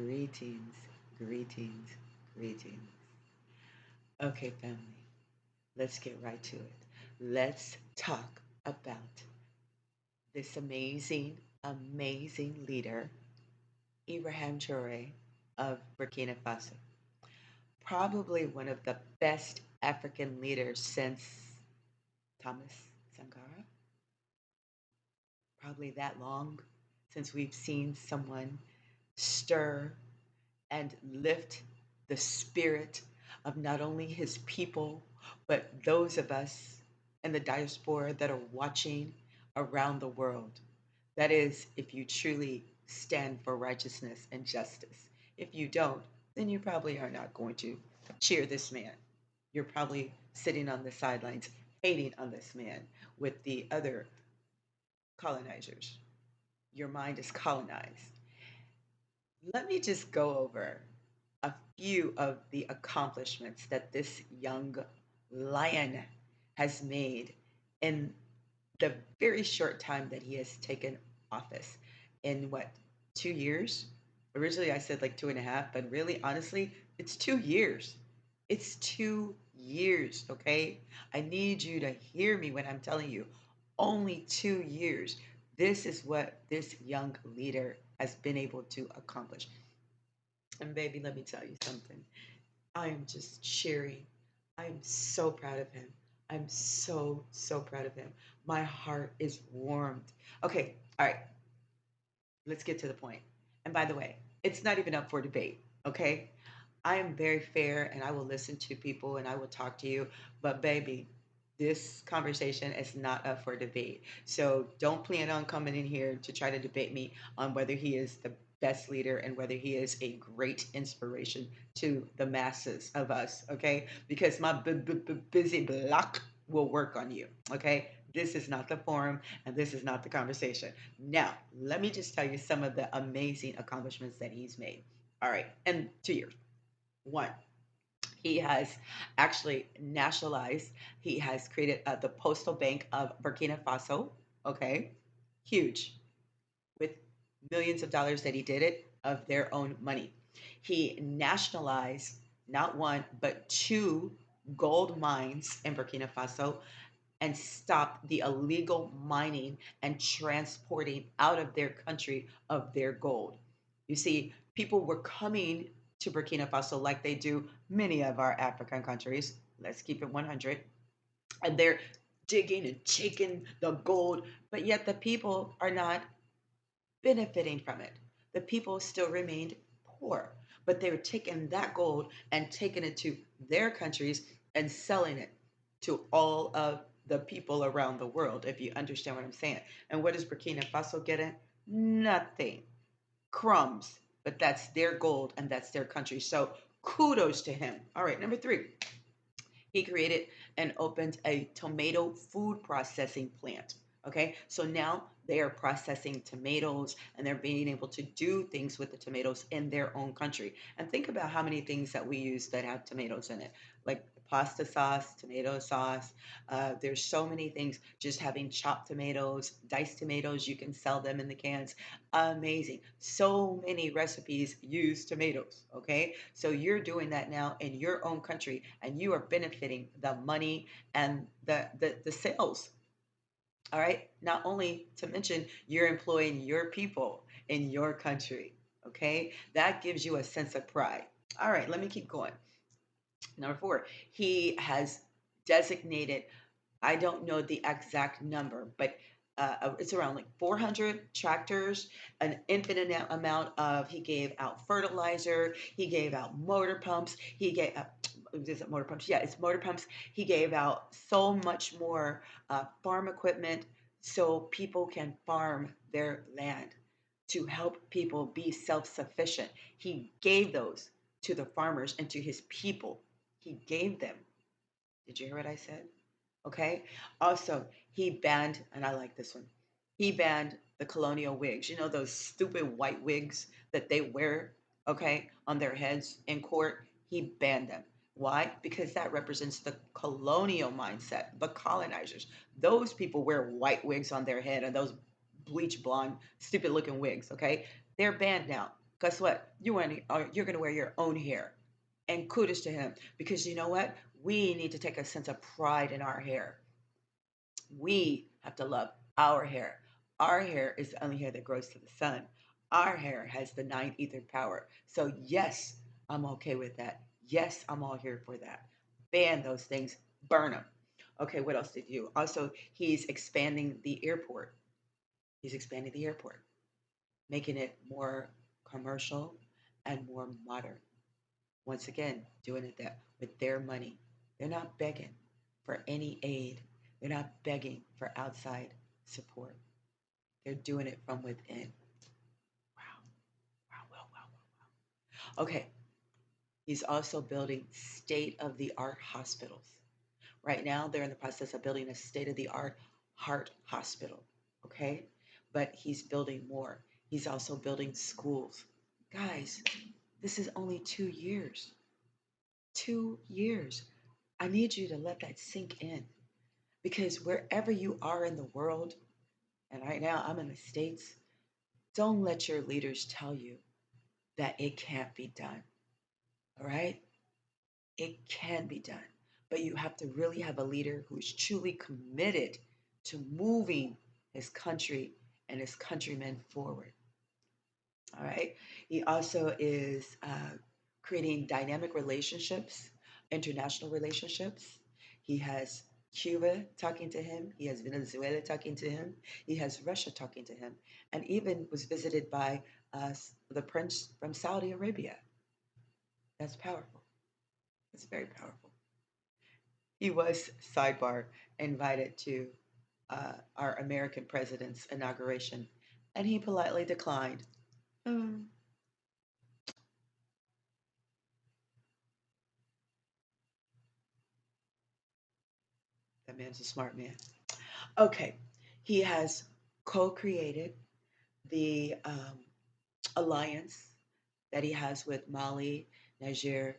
Greetings, greetings, greetings. Okay, family, let's get right to it. Let's talk about this amazing leader, Ibrahim Traore of Burkina Faso. Probably one of the best African leaders since Thomas Sankara. Probably that long since we've seen someone stir and lift the spirit of not only his people, but those of us in the diaspora that are watching around the world. That is, if you truly stand for righteousness and justice. If you don't, then you probably are not going to cheer this man. You're probably sitting on the sidelines hating on this man with the other colonizers. Your mind is colonized. Let me just go over a few of the accomplishments that this young lion has made in the very short time that he has taken office. In what, 2 years? Originally, I said like two and a half, but really, honestly, it's 2 years. It's 2 years, okay? I need you to hear me when I'm telling you only 2 years. This is what this young leader has been able to accomplish. And baby, let me tell you something. I am just cheering. I am so proud of him. I'm so proud of him. My heart is warmed. Okay, all right, let's get to the point. And by the way, it's not even up for debate, okay? I am very fair and I will listen to people and I will talk to you. But baby, this conversation is not up for debate. So don't plan on coming in here to try to debate me on whether he is the best leader and whether he is a great inspiration to the masses of us, okay? Because my busy block will work on you, okay? This is not the forum and this is not the conversation. Now, let me just tell you some of the amazing accomplishments that he's made. All right, in 2 years. One, he has actually nationalized, he has created the Postal Bank of Burkina Faso. Okay, huge, with millions of dollars that he did it of their own money. He nationalized not one, but two gold mines in Burkina Faso and stopped the illegal mining and transporting out of their country of their gold. You see, people were coming to Burkina Faso like they do many of our African countries. Let's keep it 100. And they're digging and taking the gold, but yet the people are not benefiting from it. The people still remained poor, but they were taking that gold and taking it to their countries and selling it to all of the people around the world, if you understand what I'm saying. And what is Burkina Faso getting? Nothing. Crumbs. But that's their gold and that's their country. So kudos to him. All right, number three, he created and opened a tomato food processing plant. Okay, so now they are processing tomatoes and they're being able to do things with the tomatoes in their own country. And think about how many things that we use that have tomatoes in it, like pasta sauce, tomato sauce. There's so many things. Just having chopped tomatoes, diced tomatoes, you can sell them in the cans. Amazing. So many recipes use tomatoes. Okay, so you're doing that now in your own country, and you are benefiting the money and the sales. All right. Not only to mention you're employing your people in your country. Okay. That gives you a sense of pride. All right. Let me keep going. Number four, he has designated, I don't know the exact number, but it's around like 400 tractors, an infinite amount of, he gave out fertilizer, he gave out motor pumps, he gave, is it motor pumps? Yeah, it's motor pumps. He gave out so much more farm equipment so people can farm their land to help people be self sufficient. He gave those to the farmers and to his people. He gave them. Did you hear what I said? Okay. Also, he banned, and I like this one, he banned the colonial wigs. You know, those stupid white wigs that they wear, okay, on their heads in court? He banned them. Why? Because that represents the colonial mindset, the colonizers. Those people wear white wigs on their head and those bleach blonde, stupid looking wigs, okay? They're banned now. Guess what? You're going to wear your own hair. And kudos to him because you know what? We need to take a sense of pride in our hair. We have to love our hair. Our hair is the only hair that grows to the sun. Our hair has the nine ether power. So, yes, I'm okay with that. Yes, I'm all here for that. Ban those things, burn them. Okay, what else did you? Also, he's expanding the airport. He's expanding the airport, making it more commercial and more modern. Once again, doing it that with their money. They're not begging for any aid. They're not begging for outside support. They're doing it from within. Wow, wow, wow, wow, wow. Okay, he's also building state of the art hospitals. Right now, they're in the process of building a state of the art heart hospital. Okay, but he's building more. He's also building schools. Guys, this is only 2 years. 2 years. I need you to let that sink in because wherever you are in the world, and right now I'm in the States, don't let your leaders tell you that it can't be done. All right? It can be done. But you have to really have a leader who's truly committed to moving his country and his countrymen forward. All right. He also is creating dynamic relationships, international relationships. He has Cuba talking to him. He has Venezuela talking to him. He has Russia talking to him, and even was visited by the prince from Saudi Arabia. That's powerful. That's very powerful. He was sidebar invited to our American president's inauguration, and he politely declined. Hmm, that man's a smart man. Okay, he has co created the alliance that he has with Mali, Niger,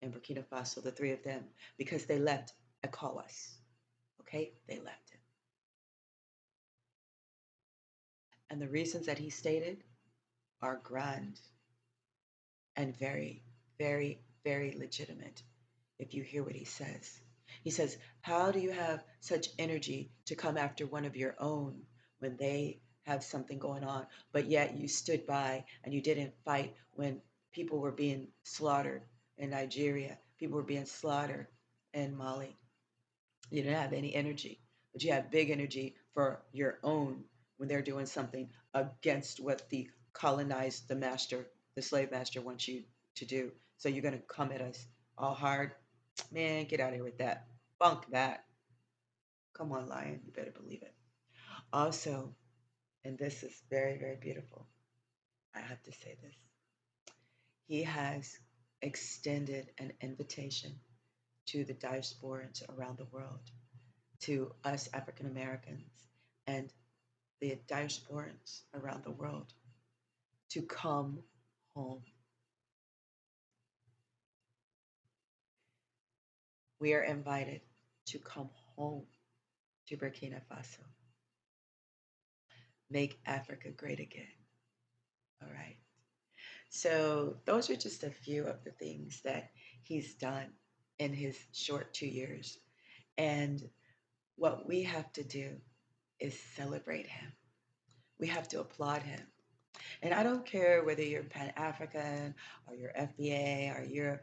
and Burkina Faso, the three of them, because they left ECOWAS. Okay, they left it. And the reasons that he stated are grand and very, very, very legitimate if you hear what he says. He says, how do you have such energy to come after one of your own when they have something going on, but yet you stood by and you didn't fight when people were being slaughtered in Nigeria, people were being slaughtered in Mali? You didn't have any energy, but you have big energy for your own when they're doing something against what the colonized, the master, the slave master wants you to do. So you're going to come at us all hard. Man, get out of here with that. Bunk that. Come on, lion. You better believe it. Also, and this is very, very beautiful. I have to say this. He has extended an invitation to the diasporans around the world, to us African Americans and the diasporans around the world to come home. We are invited to come home to Burkina Faso. Make Africa great again. All right. So, those are just a few of the things that he's done in his short 2 years. And what we have to do is celebrate him. We have to applaud him. And I don't care whether you're Pan African or you're FBA or you're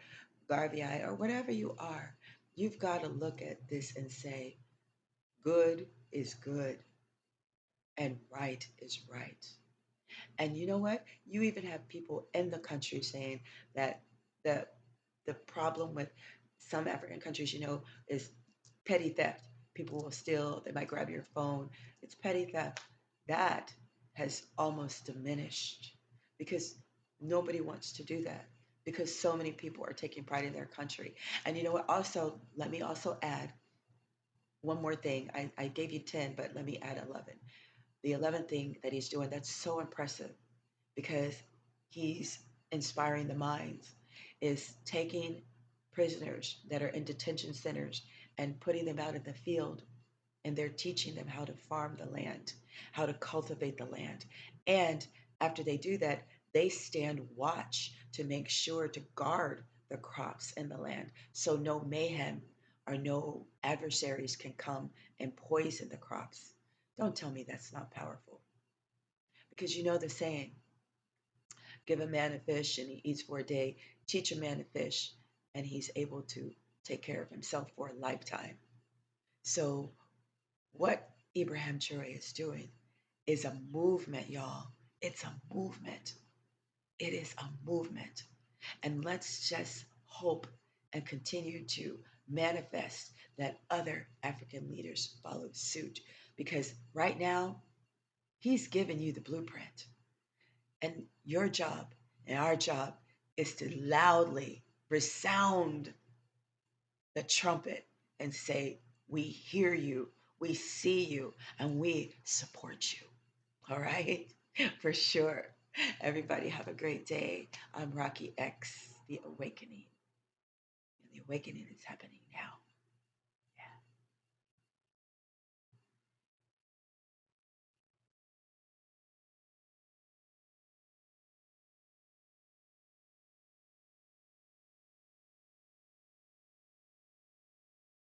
Garveyite or whatever you are, you've got to look at this and say, good is good and right is right. And you know what? You even have people in the country saying that the the problem with some African countries, is petty theft. People will steal, they might grab your phone. It's petty theft. That has almost diminished because nobody wants to do that because so many people are taking pride in their country. And you know what? Also, let me also add one more thing. I gave you 10, but let me add 11. The 11th thing that he's doing that's so impressive because he's inspiring the minds is taking prisoners that are in detention centers and putting them out in the field, and they're teaching them how to farm the land, how to cultivate the land. And after they do that, they stand watch to make sure to guard the crops and the land so no mayhem or no adversaries can come and poison the crops. Don't tell me that's not powerful. Because you know the saying, give a man a fish and he eats for a day, teach a man to fish and he's able to take care of himself for a lifetime. So, what Ibrahim Traore is doing is a movement, y'all. It's a movement. It is a movement. And let's just hope and continue to manifest that other African leaders follow suit. Because right now, he's given you the blueprint. And your job and our job is to loudly resound the trumpet and say, we hear you, we see you, and we support you. All right? For sure. Everybody have a great day. I'm Rocki X, The Awakening. And the awakening is happening.